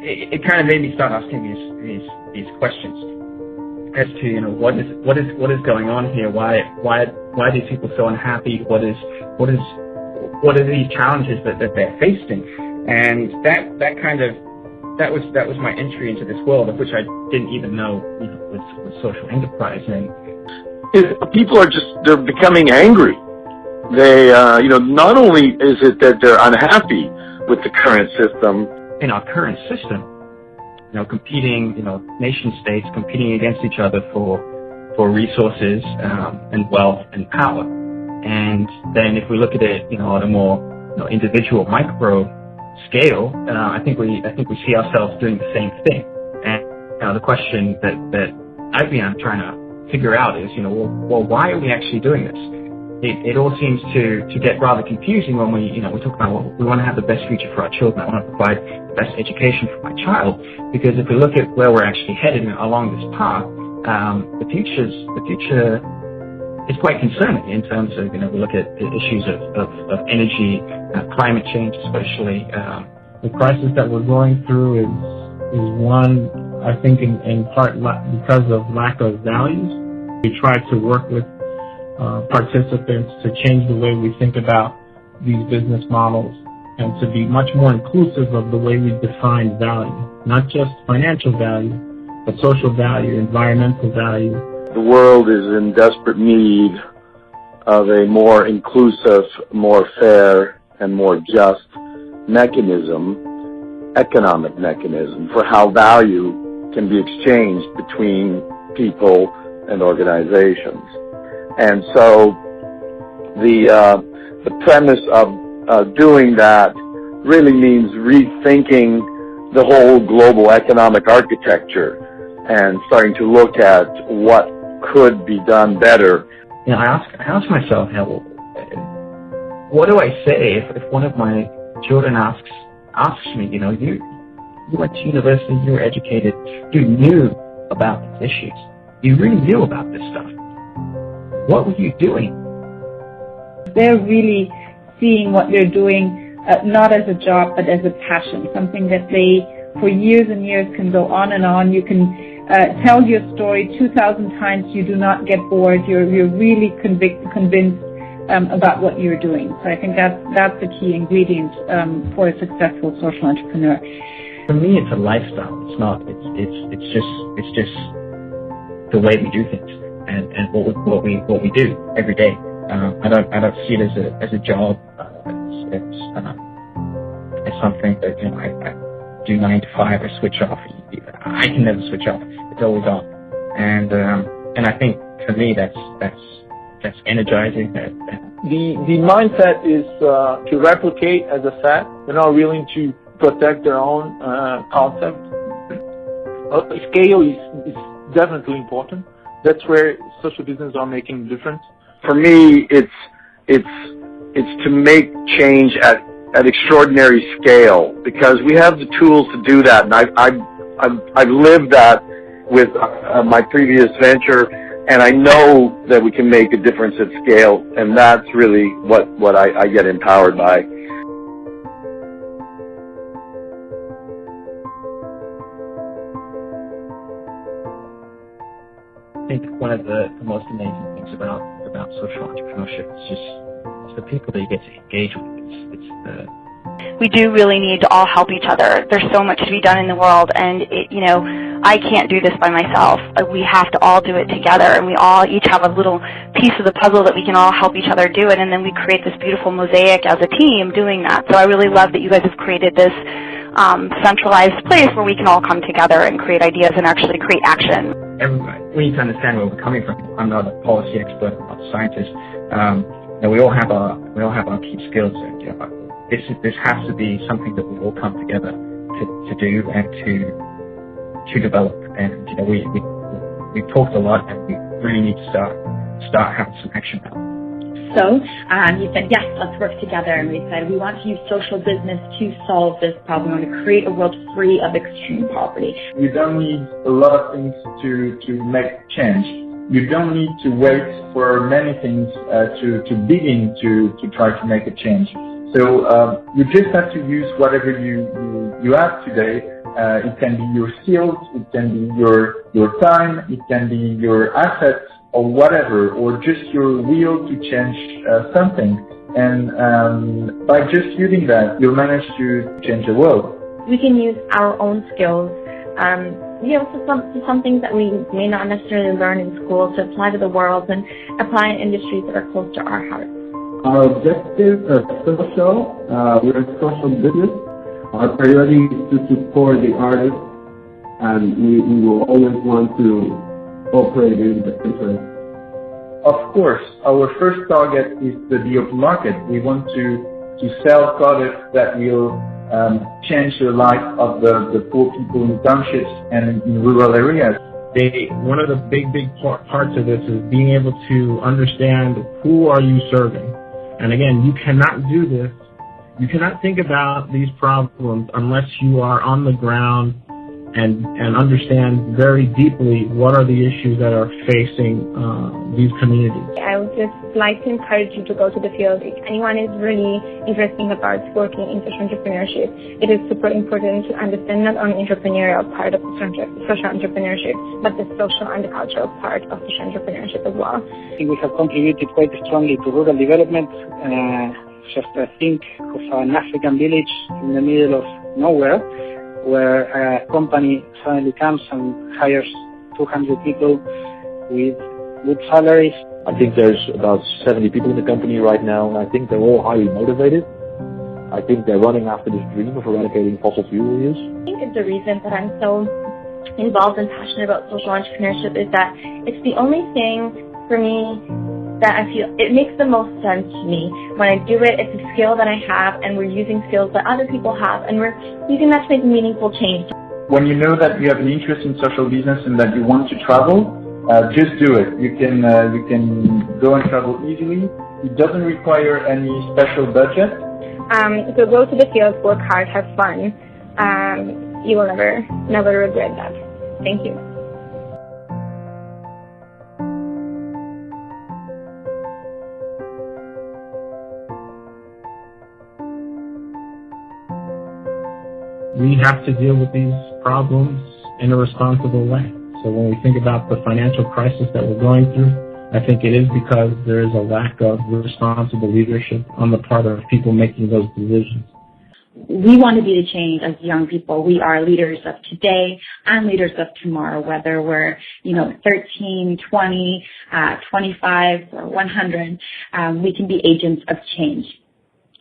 it kind of made me start asking these questions as to, you know, what is going on here? Why are these people so unhappy? What are these challenges that they're facing? And that was my entry into this world, of which I didn't even know, you know, was social enterprise. And people they're becoming angry. They, you know, not only is it that they're unhappy with the current system. In our current system, you know, competing, you know, nation states competing against each other for resources and wealth and power. And then if we look at it, you know, on a more, you know, individual micro scale, I think we see ourselves doing the same thing. And the question that I'm trying to figure out is, you know, well, why are we actually doing this? It all seems to get rather confusing when we talk about, well, we want to have the best future for our children. I want to provide the best education for my child. Because if we look at where we're actually headed along this path, the future is quite concerning in terms of, you know, we look at the issues of energy, climate change especially. The crisis that we're going through is one, I think, in part because of lack of values. We try to work with participants to change the way we think about these business models and to be much more inclusive of the way we define value, not just financial value, but social value, environmental value. The world is in desperate need of a more inclusive, more fair, and more just economic mechanism for how value can be exchanged between people and organizations. And so the premise of doing that really means rethinking the whole global economic architecture and starting to look at what could be done better. You know, I ask myself, what do I say if one of my children asks me, you know, you went to university, you were educated, you knew about these issues, you really knew about this stuff. What were you doing? They're really seeing what they're doing not as a job but as a passion, something that they, for years and years, can go on and on. You can tell your story 2,000 times. You do not get bored. You're really convinced about what you're doing. So I think that's the key ingredient for a successful social entrepreneur. For me, it's a lifestyle. It's not. It's just the way we do things and what we do every day. I don't see it as a job. It's something that, you know, I do 9 to 5 or switch off. I can never switch off. It's always on. And I think for me that's energizing. The mindset is to replicate, as I said. They're not willing to protect their own concept. Scale is definitely important. That's where social businesses are making a difference. For me, it's to make change at extraordinary scale, because we have the tools to do that, and I've lived that with my previous venture, and I know that we can make a difference at scale, and that's really what I get empowered by. I think one of the most amazing things about social entrepreneurship is just the people that you get to engage with. We do really need to all help each other. There's so much to be done in the world, and I can't do this by myself. We have to all do it together, and we all each have a little piece of the puzzle that we can all help each other do it, and then we create this beautiful mosaic as a team doing that. So I really love that you guys have created this centralized place where we can all come together and create ideas and actually create action. We need to understand where we're coming from. I'm not a policy expert, I'm not a scientist. We all have our key skills, and this has to be something that we all come together to do and to develop. And we've talked a lot, and we really need to start having some action now. So you said, yes, let's work together, and we said we want to use social business to solve this problem. We want to create a world free of extreme poverty. You don't need a lot of things to make change. You don't need to wait for many things to begin to try to make a change. So you just have to use whatever you have today. It can be your skills, it can be your time, it can be your assets or whatever, or just your will to change something. And by just using that, you'll manage to change the world. We can use our own skills, to some things that we may not necessarily learn in school, to apply to the world and apply in industries that are close to our hearts. Our objective is social. We're a social business. Our priority is to support the artists, and we will always want to operate in the interest. Of course, our first target is the open market. We want to sell products that will change the life of the poor people in townships and in rural areas. One of the big parts of this is being able to understand who are you serving. And again, you cannot do this. You cannot think about these problems unless you are on the ground and understand very deeply what are the issues that are facing these communities. I would just like to encourage you to go to the field. If anyone is really interested about working in social entrepreneurship, it is super important to understand not only entrepreneurial part of social entrepreneurship, but the social and the cultural part of social entrepreneurship as well. I think we have contributed quite strongly to rural development. Just think of an African village in the middle of nowhere, where a company suddenly comes and hires 200 people with good salaries. I think there's about 70 people in the company right now, and I think they're all highly motivated. I think they're running after this dream of eradicating fossil fuel use. I think the reason that I'm so involved and passionate about social entrepreneurship is that it's the only thing for me that I feel it makes the most sense to me. When I do it, it's a skill that I have, and we're using skills that other people have, and we're using that to make meaningful change. When you know that you have an interest in social business and that you want to travel, just do it. You can go and travel easily. It doesn't require any special budget. So go to the field, work hard, have fun. You will never regret that. Thank you. We have to deal with these problems in a responsible way. So when we think about the financial crisis that we're going through, I think it is because there is a lack of responsible leadership on the part of people making those decisions. We want to be the change as young people. We are leaders of today and leaders of tomorrow, whether we're, 13, 20, 25, or 100. We can be agents of change.